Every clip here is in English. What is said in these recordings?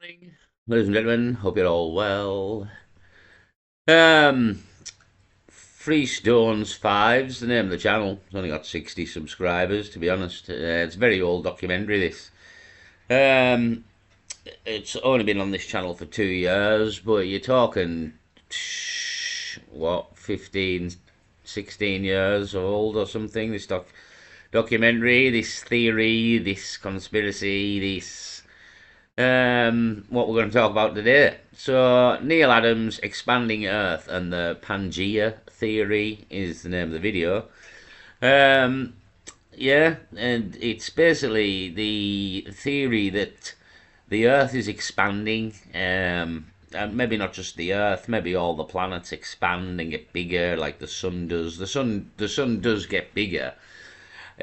Morning, ladies and gentlemen. Hope you're all well. Um, Free Stones Five's the name of the channel. It's only got 60 subscribers, to be honest. It's a very old documentary. This. Um, it's only been on this channel for 2 years, but you're talking what 15, 16 years old or something. This documentary, this theory, this conspiracy, this what we're going to talk about today. So, Neil Adams' Expanding Earth and the Pangea Theory is the name of the video. Um, yeah, and it's basically the theory that the Earth is expanding. And maybe not just the Earth, maybe all the planets expand and get bigger, like the sun does. The sun does get bigger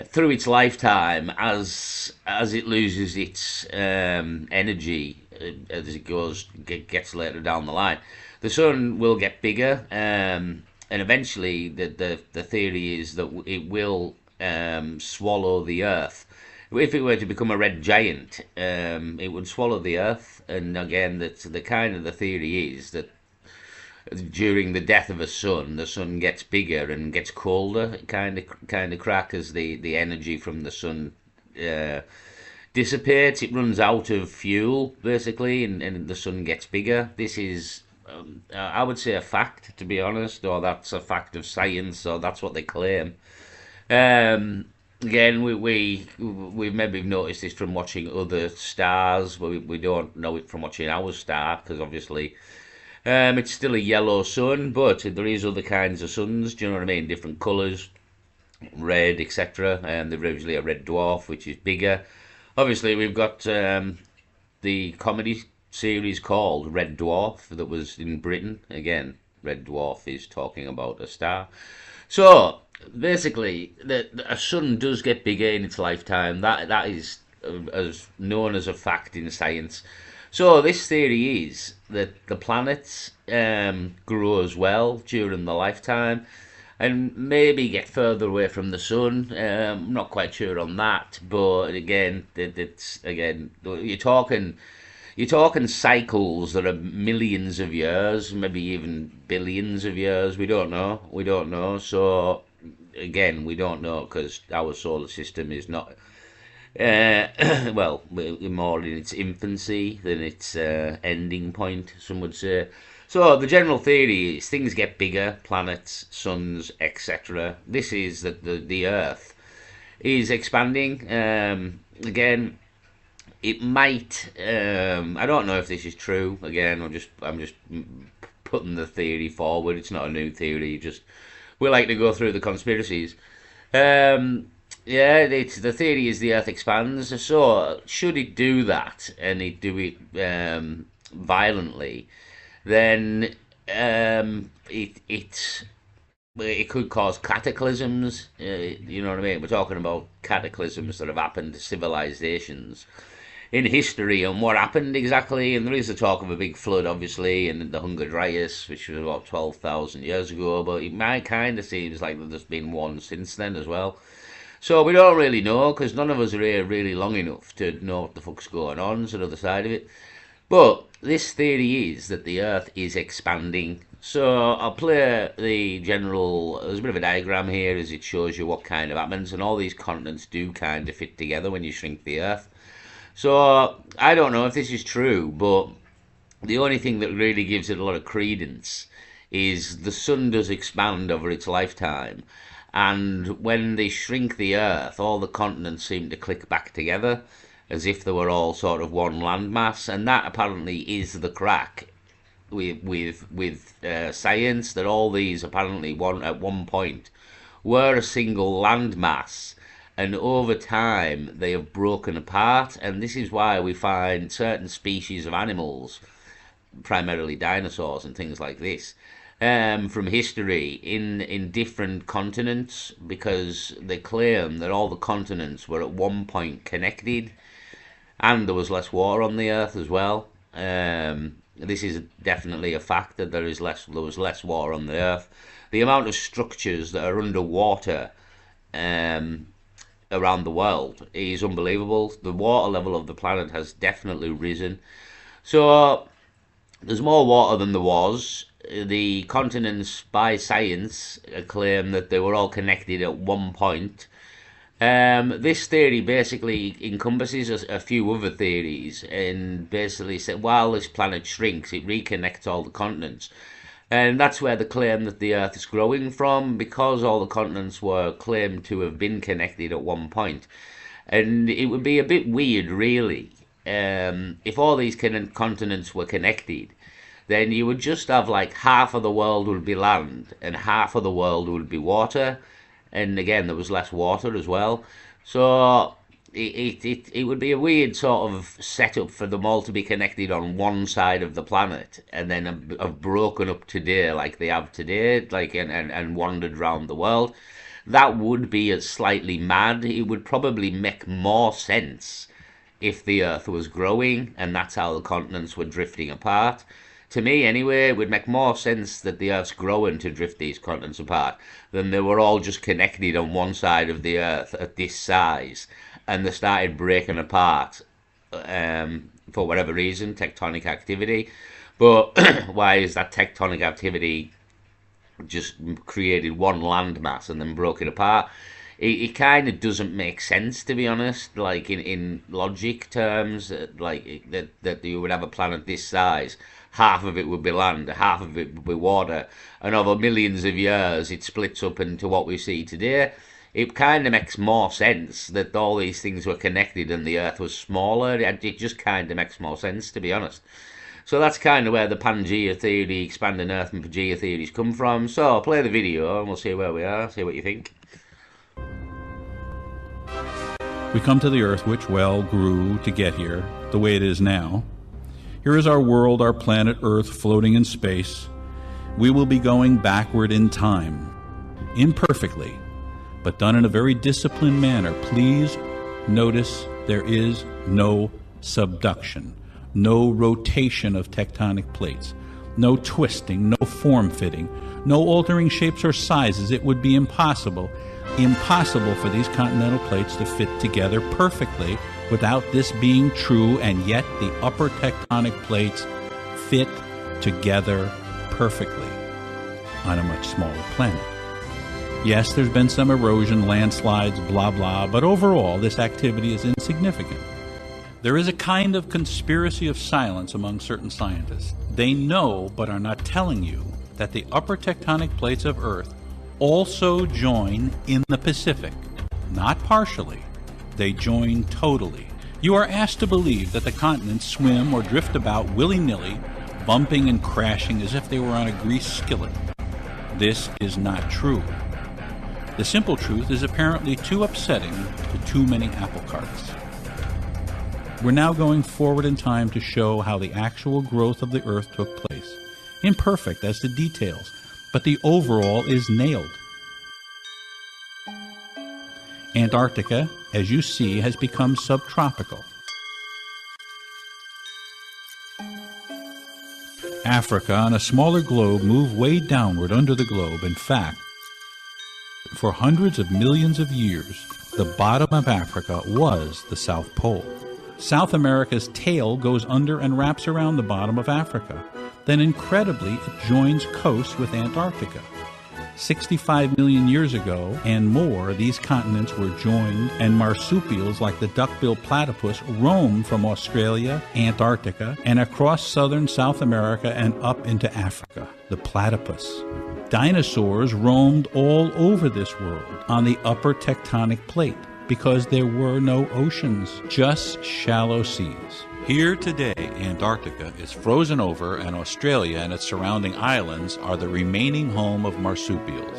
through its lifetime as it loses its energy as it gets later down the line. The sun will get bigger, and eventually the theory is that it will swallow the Earth. If it were to become a red giant, it would swallow the Earth. And again, that's the kind of the theory is that during the death of a sun, the sun gets bigger and gets colder, kind of crack as the energy from the sun uh, dissipates. It runs out of fuel basically, and the sun gets bigger. This is, I would say, a fact, to be honest, or that's a fact of science, or that's what they claim. Again, we maybe noticed this from watching other stars, but we don't know it from watching our star because obviously it's still a yellow sun, but there is other kinds of suns. Do you know what I mean? Different colours, red, etc. And there's usually a red dwarf, which is bigger. Obviously, we've got the comedy series called Red Dwarf that was in Britain. Again, Red Dwarf is talking about a star. So basically, a sun does get bigger in its lifetime. That is as known as a fact in science. So this theory is that the planets grow as well during the lifetime, and maybe get further away from the sun. I'm not quite sure on that, but again, it's again you're talking cycles that are millions of years, maybe even billions of years. We don't know. We don't know. So again, we don't know because our solar system is not uh, well, more in its infancy than its ending point, some would say. So the general theory is things get bigger, planets, suns, etc. This is that the Earth is expanding. Again, it might. I don't know if this is true. Again, I'm just putting the theory forward. It's not a new theory. Just we like to go through the conspiracies. Um, yeah, the theory is the Earth expands. So should it do that and it do it violently, then it could cause cataclysms. You know what I mean? We're talking about cataclysms that have happened to civilizations in history and what happened exactly. And there is a talk of a big flood, obviously, and the Hunger Dryas, which was about 12,000 years ago. But it might kind of seems like there's been one since then as well. So we don't really know because none of us are here really long enough to know what the fuck's going on. Is another side of it. But this theory is that the Earth is expanding. So I'll play the general. There's a bit of a diagram here as it shows you what kind of happens, and all these continents do kind of fit together when you shrink the Earth. So I don't know if this is true, but the only thing that really gives it a lot of credence is the sun does expand over its lifetime, and when they shrink the Earth, all the continents seem to click back together as if they were all sort of one landmass, and that apparently is the crack with science that all these apparently one at one point were a single landmass, and over time they have broken apart, and this is why we find certain species of animals, primarily dinosaurs and things like this, from history in different continents because they claim that all the continents were at one point connected and there was less water on the earth as well. This is definitely a fact that there was less water on the earth. The amount of structures that are underwater um, around the world is unbelievable. The water level of the planet has definitely risen. So there's more water than there was. The continents, by science, claim that they were all connected at one point. This theory basically encompasses a few other theories and basically said while this planet shrinks, it reconnects all the continents. And that's where the claim that the Earth is growing from, because all the continents were claimed to have been connected at one point. And it would be a bit weird, really, if all these continents were connected, then you would just have like half of the world would be land and half of the world would be water. And again, there was less water as well. So it would be a weird sort of setup for them all to be connected on one side of the planet and then have broken up today like they have today, like and wandered around the world. That would be a slightly mad. It would probably make more sense if the Earth was growing and that's how the continents were drifting apart. To me, anyway, it would make more sense that the Earth's growing to drift these continents apart than they were all just connected on one side of the Earth at this size and they started breaking apart for whatever reason, tectonic activity. But why is that tectonic activity just created one landmass and then broke it apart? It kind of doesn't make sense, to be honest, like in logic terms, like that you would have a planet this size, half of it would be land, half of it would be water, and over millions of years it splits up into what we see today. It kind of makes more sense that all these things were connected and the Earth was smaller. It just kind of makes more sense, to be honest. So that's kind of where the Pangea theory, expanding Earth and Pangea theories come from. So I'll play the video and we'll see where we are, see what you think. We come to the Earth, which, well, grew to get here, the way it is now. Here is our world, our planet Earth, floating in space. We will be going backward in time, imperfectly, but done in a very disciplined manner. Please notice there is no subduction, no rotation of tectonic plates, no twisting, no form-fitting, no altering shapes or sizes. It would be impossible for these continental plates to fit together perfectly without this being true, and yet the upper tectonic plates fit together perfectly on a much smaller planet. Yes, there's been some erosion, landslides, blah blah, but overall this activity is insignificant. There is a kind of conspiracy of silence among certain scientists. They know but are not telling you that the upper tectonic plates of Earth also join in the Pacific. Not partially, they join totally. You are asked to believe that the continents swim or drift about willy-nilly, bumping and crashing as if they were on a greased skillet. This is not true. The simple truth is apparently too upsetting to too many apple carts. We're now going forward in time to show how the actual growth of the Earth took place. Imperfect as to details, but the overall is nailed. Antarctica, as you see, has become subtropical. Africa, on a smaller globe, moved way downward under the globe. In fact, for hundreds of millions of years, the bottom of Africa was the South Pole. South America's tail goes under and wraps around the bottom of Africa. Then incredibly, it joins coast with Antarctica. 65 million years ago and more, these continents were joined, and marsupials like the duck-billed platypus roamed from Australia, Antarctica, and across southern South America and up into Africa. The platypus. Dinosaurs roamed all over this world on the upper tectonic plate because there were no oceans, just shallow seas. Here today, Antarctica is frozen over, and Australia and its surrounding islands are the remaining home of marsupials.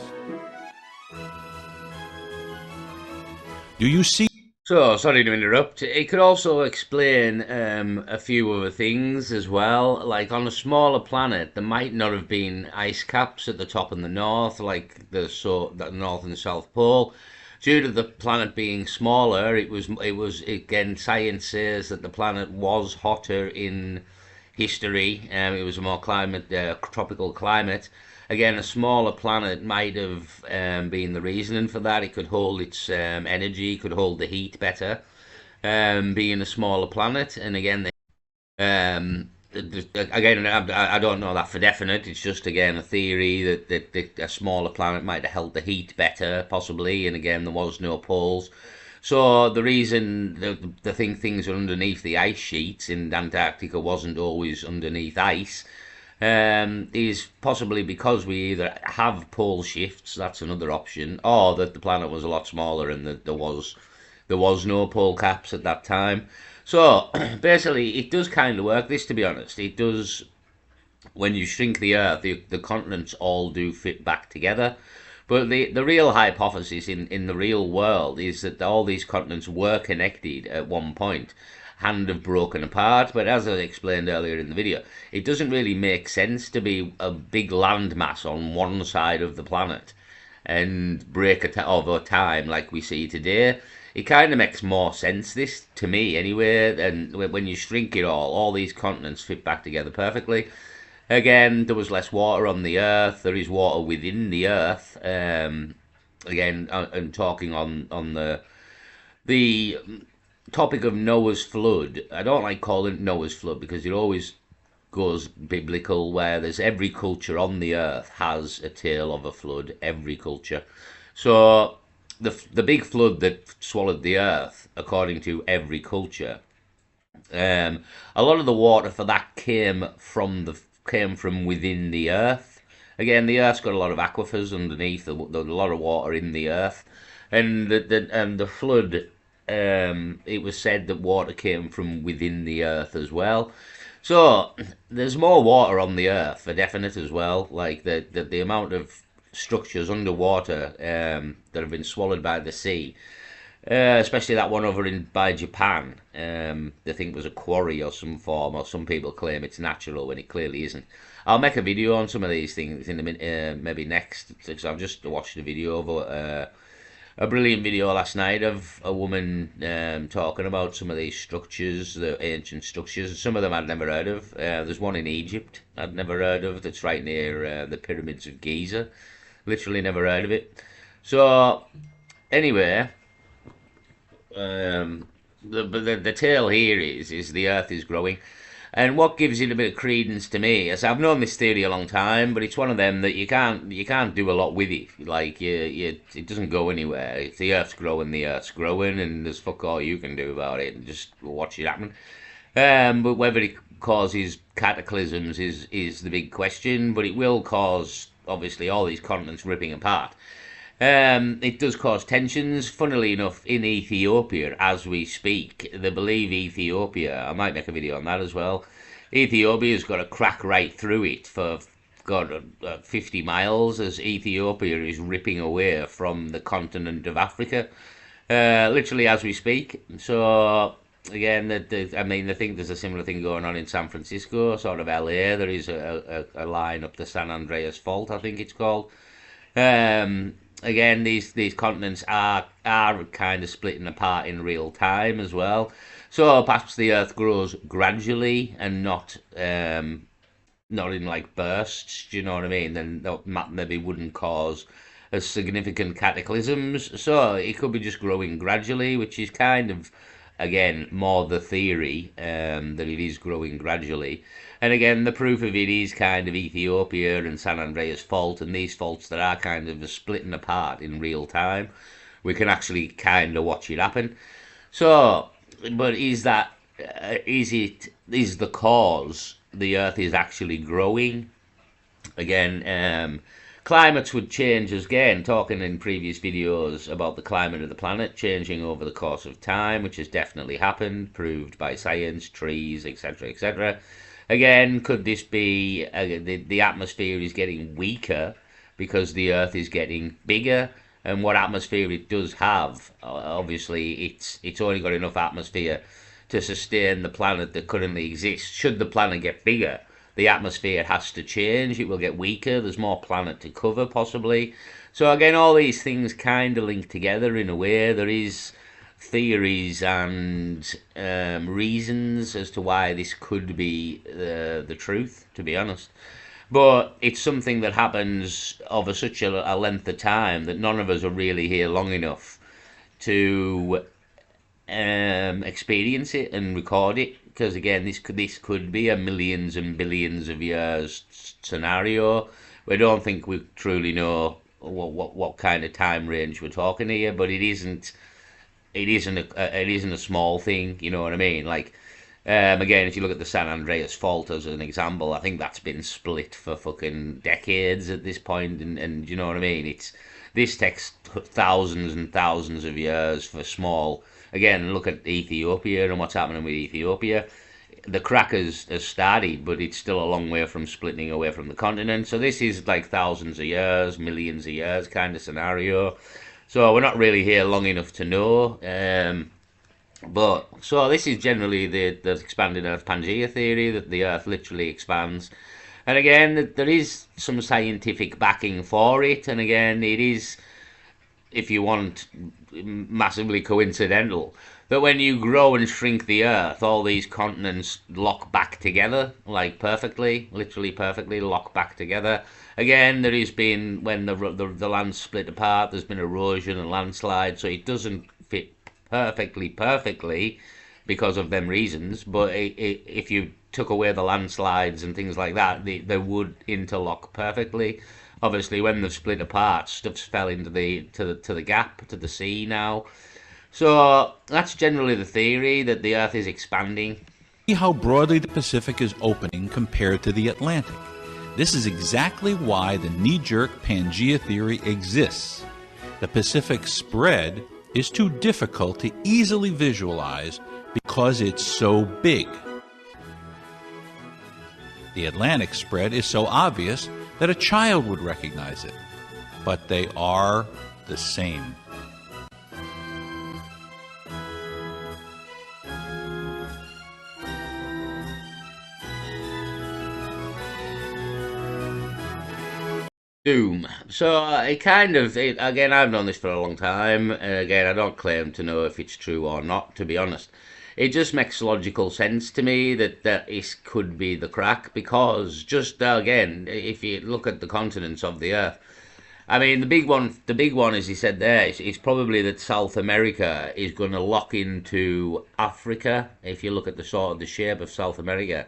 Do you see? So, sorry to interrupt. It could also explain a few other things as well. Like on a smaller planet, there might not have been ice caps at the top and the north, like the North and South Pole. Due to the planet being smaller, it was again, science says that the planet was hotter in history. It was a more tropical climate. Again, a smaller planet might have been the reasoning for that. It could hold its energy, could hold the heat better, being a smaller planet. And again, again, I don't know that for definite. It's just again a theory that a smaller planet might have held the heat better, possibly. And again, there was no poles. So the reason the things are underneath the ice sheets in Antarctica wasn't always underneath ice is possibly because we either have pole shifts, that's another option, or that the planet was a lot smaller and that there was no pole caps at that time. So basically, it does kind of work. This, to be honest, it does. When you shrink the Earth, the continents all do fit back together. But the real hypothesis in the real world is that all these continents were connected at one point and have broken apart. But as I explained earlier in the video, it doesn't really make sense to be a big landmass on one side of the planet and break over time like we see today. It kind of makes more sense, this, to me anyway, and when you shrink it all these continents fit back together perfectly. Again, there was less water on the Earth. There is water within the Earth. Again, and talking on the topic of Noah's flood, I don't like calling it Noah's flood because it always goes biblical, where there's every culture on the Earth has a tale of a flood. Every culture. So the big flood that swallowed the Earth, according to every culture, a lot of the water for that came from within the Earth. Again, the Earth's got a lot of aquifers underneath. There's a lot of water in the Earth, and the flood. It was said that water came from within the Earth as well. So there's more water on the Earth for definite as well. Like the amount of structures underwater that have been swallowed by the sea. Especially that one over by Japan. They think was a quarry or some form, or some people claim it's natural when it clearly isn't. I'll make a video on some of these things in a minute, maybe next, because I've just watched a video of a brilliant video last night of a woman talking about some of these structures, the ancient structures. Some of them I'd never heard of. There's one in Egypt I'd never heard of that's right near the pyramids of Giza. Literally never heard of it. So, anyway, the tale here is the Earth is growing, and what gives it a bit of credence to me is I've known this theory a long time, but it's one of them that you can't do a lot with it. Like it doesn't go anywhere. If the Earth's growing, and there's fuck all you can do about it, and just watch it happen. But whether it causes cataclysms is the big question. But it will cause, obviously, all these continents ripping apart. It does cause tensions. Funnily enough, in Ethiopia, as we speak, they believe Ethiopia, I might make a video on that as well, Ethiopia's got a crack right through it for, God, 50 miles, as Ethiopia is ripping away from the continent of Africa, literally as we speak. So, again, I mean, I think there's a similar thing going on in San Francisco, sort of LA. There is a line up the San Andreas Fault, I think it's called. Again, these continents are kind of splitting apart in real time as well. So perhaps the Earth grows gradually and not in like bursts. Do you know what I mean? Then that maybe wouldn't cause as significant cataclysms. So it could be just growing gradually, which is kind of, again, more the theory that it is growing gradually. And again, the proof of it is kind of Ethiopia and San Andreas Fault, and these faults that are kind of splitting apart in real time. We can actually kind of watch it happen. So, but is the cause the Earth is actually growing? Again, climates would change again, talking in previous videos about the climate of the planet changing over the course of time, which has definitely happened, proved by science, trees, etc., etc. Again, could this be the atmosphere is getting weaker because the Earth is getting bigger? And what atmosphere it does have, obviously, it's only got enough atmosphere to sustain the planet that currently exists. Should the planet get bigger, the atmosphere has to change. It will get weaker. There's more planet to cover, possibly. So again, all these things kind of link together in a way. There is theories and reasons as to why this could be the truth, to be honest. But it's something that happens over such a length of time that none of us are really here long enough to experience it and record it, because again, this could be a millions and billions of years scenario. We don't think we truly know what kind of time range we're talking here, but it isn't a small thing. You know what I mean? Like, again, if you look at the San Andreas Fault as an example, I think that's been split for fucking decades at this point, and you know what I mean? This takes thousands and thousands of years for small. Again, look at Ethiopia and what's happening with Ethiopia. The crack has started, but it's still a long way from splitting away from the continent. So this is like thousands of years, millions of years kind of scenario. So we're not really here long enough to know. But so this is generally the expanding Earth Pangea theory, that the Earth literally expands. And again, there is some scientific backing for it. And again, it is, if you want, massively coincidental that when you grow and shrink the Earth, all these continents lock back together, like perfectly, literally perfectly lock back together. Again, there has been, when the land split apart, there's been erosion and landslide, so it doesn't fit perfectly because of them reasons. But if you took away the landslides and things like that, they would interlock perfectly. Obviously, when they've split apart, stuff's fell into the gap, to the sea now. So that's generally the theory, that the Earth is expanding. See how broadly the Pacific is opening compared to the Atlantic. This is exactly why the knee-jerk Pangea theory exists. The Pacific spread is too difficult to easily visualize because it's so big. The Atlantic spread is so obvious that a child would recognize it, but they are the same. Doom. So again, I've known this for a long time, and again, I don't claim to know if it's true or not, to be honest. It just makes logical sense to me that this could be the crack, because just again, if you look at the continents of the Earth, I mean, the big one, as he said there, is probably that South America is going to lock into Africa. If you look at the sort of the shape of South America,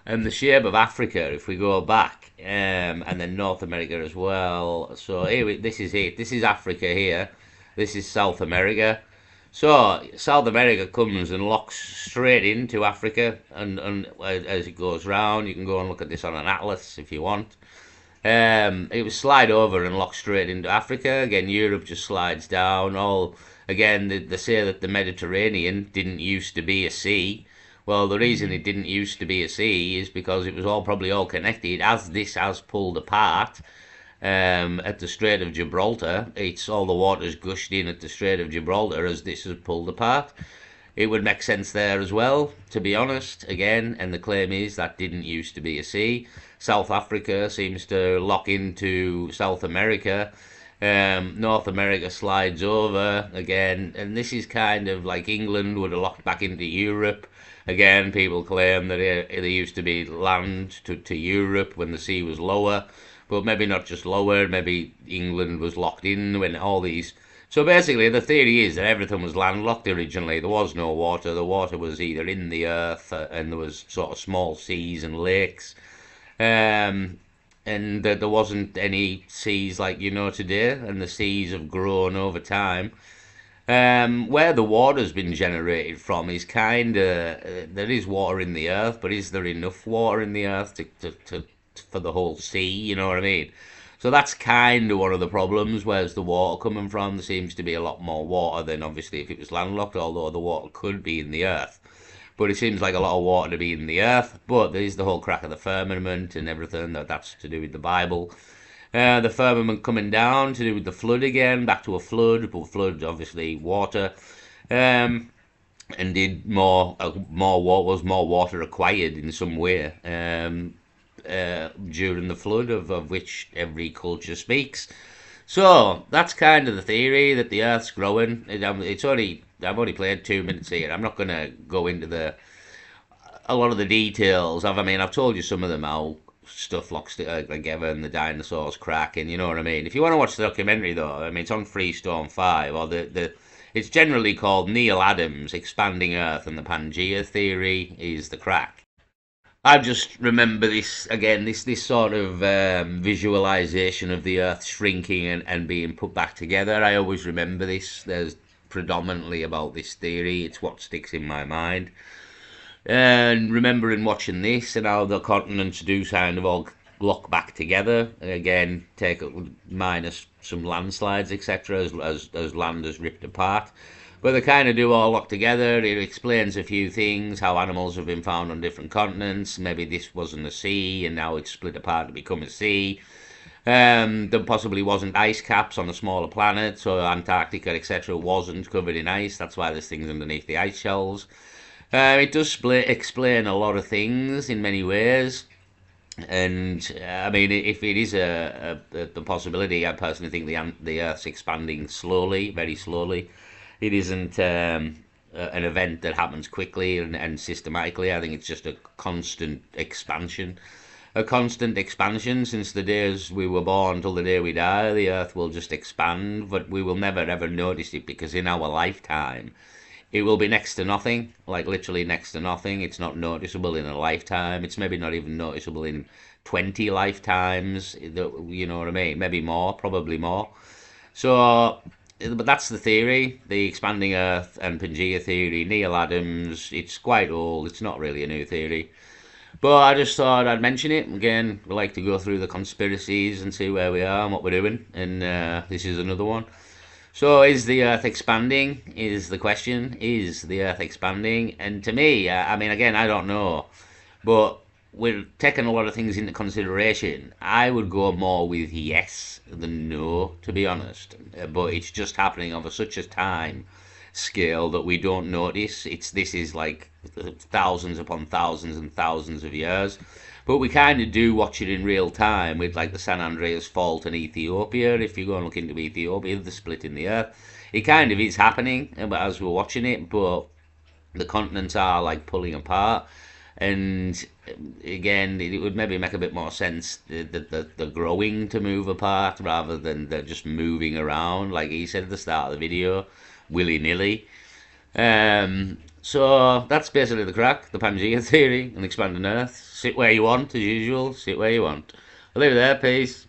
and the shape of Africa, if we go back, and then North America as well. So here, this is it. This is Africa here. This is South America. So South America comes and locks straight into Africa, and as it goes round, you can go and look at this on an atlas if you want. It would slide over and lock straight into Africa. Again, Europe just slides down. All again, they say that the Mediterranean didn't used to be a sea. Well, the reason it didn't used to be a sea is because it was probably all connected. As this has pulled apart at the Strait of Gibraltar, it's all the water's gushed in at the Strait of Gibraltar as this has pulled apart. It would make sense there as well, to be honest, again, and the claim is that didn't used to be a sea. South Africa seems to lock into South America. North America slides over again, and this is kind of like England would have locked back into Europe. Again, people claim that there used to be land to Europe when the sea was lower, but maybe not just lower, maybe England was locked in when all these... So basically, the theory is that everything was landlocked originally. There was no water. The water was either in the earth, and there was sort of small seas and lakes. And there wasn't any seas like you know today, and the seas have grown over time. Where the water's been generated from is kind of there is water in the earth, but is there enough water in the earth for the whole sea? You know what I mean? So that's kind of one of the problems. Where's the water coming from? There seems to be a lot more water than obviously if it was landlocked, although the water could be in the earth. But it seems like a lot of water to be in the earth. But there's the whole crack of the firmament and everything that's to do with the Bible. The firmament coming down to do with the flood again, back to a flood, but flood obviously water, and did was more water acquired in some way during the flood, of which every culture speaks. So that's kind of the theory, that the Earth's growing. I've only played 2 minutes here. I'm not going to go into a lot of the details. I've told you some of them, how stuff locks together and the dinosaurs crack, and you know what I mean. If you want to watch the documentary though, it's on Freestone 5, or It's generally called Neil Adams' Expanding Earth and the Pangea Theory is the crack. I just remember this again, this sort of visualization of the Earth shrinking and being put back together. I always remember this. There's predominantly about this theory. It's what sticks in my mind. And remembering watching this and how the continents do kind of all lock back together again, take minus some landslides, etc., as land is ripped apart. But they kind of do all lock together. It explains a few things, how animals have been found on different continents. Maybe this wasn't a sea, and now it's split apart to become a sea. There possibly wasn't ice caps on a smaller planet, so Antarctica, etc., wasn't covered in ice. That's why there's things underneath the ice shelves. It does explain a lot of things in many ways. And I mean, if it is the possibility, I personally think the Earth's expanding slowly, very slowly. It isn't an event that happens quickly and systematically. I think it's just a constant expansion. A constant expansion since the days we were born till the day we die. The Earth will just expand, but we will never ever notice it because in our lifetime it will be next to nothing, like literally next to nothing. It's not noticeable in a lifetime. It's maybe not even noticeable in 20 lifetimes. You know what I mean? Maybe more, probably more. So, but that's the theory, the expanding Earth and Pangea theory. Neil Adams, it's quite old. It's not really a new theory. But I just thought I'd mention it. Again, we like to go through the conspiracies and see where we are and what we're doing. And this is another one. So, is the Earth expanding? Is the question. Is the Earth expanding? And to me, I mean, again, I don't know. But we're taking a lot of things into consideration. I would go more with yes than no, to be honest. But it's just happening over such a time scale that we don't notice. This is like thousands upon thousands and thousands of years. But we kind of do watch it in real time with like the San Andreas Fault in Ethiopia. If you go and look into Ethiopia, the split in the earth, it kind of is happening as we're watching it, but the continents are like pulling apart. And again, it would maybe make a bit more sense that they're growing to move apart rather than they're just moving around, like he said at the start of the video, willy-nilly. So that's basically the crack, the Pangea theory and expanding Earth. Sit where you want, as usual. Sit where you want. I'll leave it there. Peace.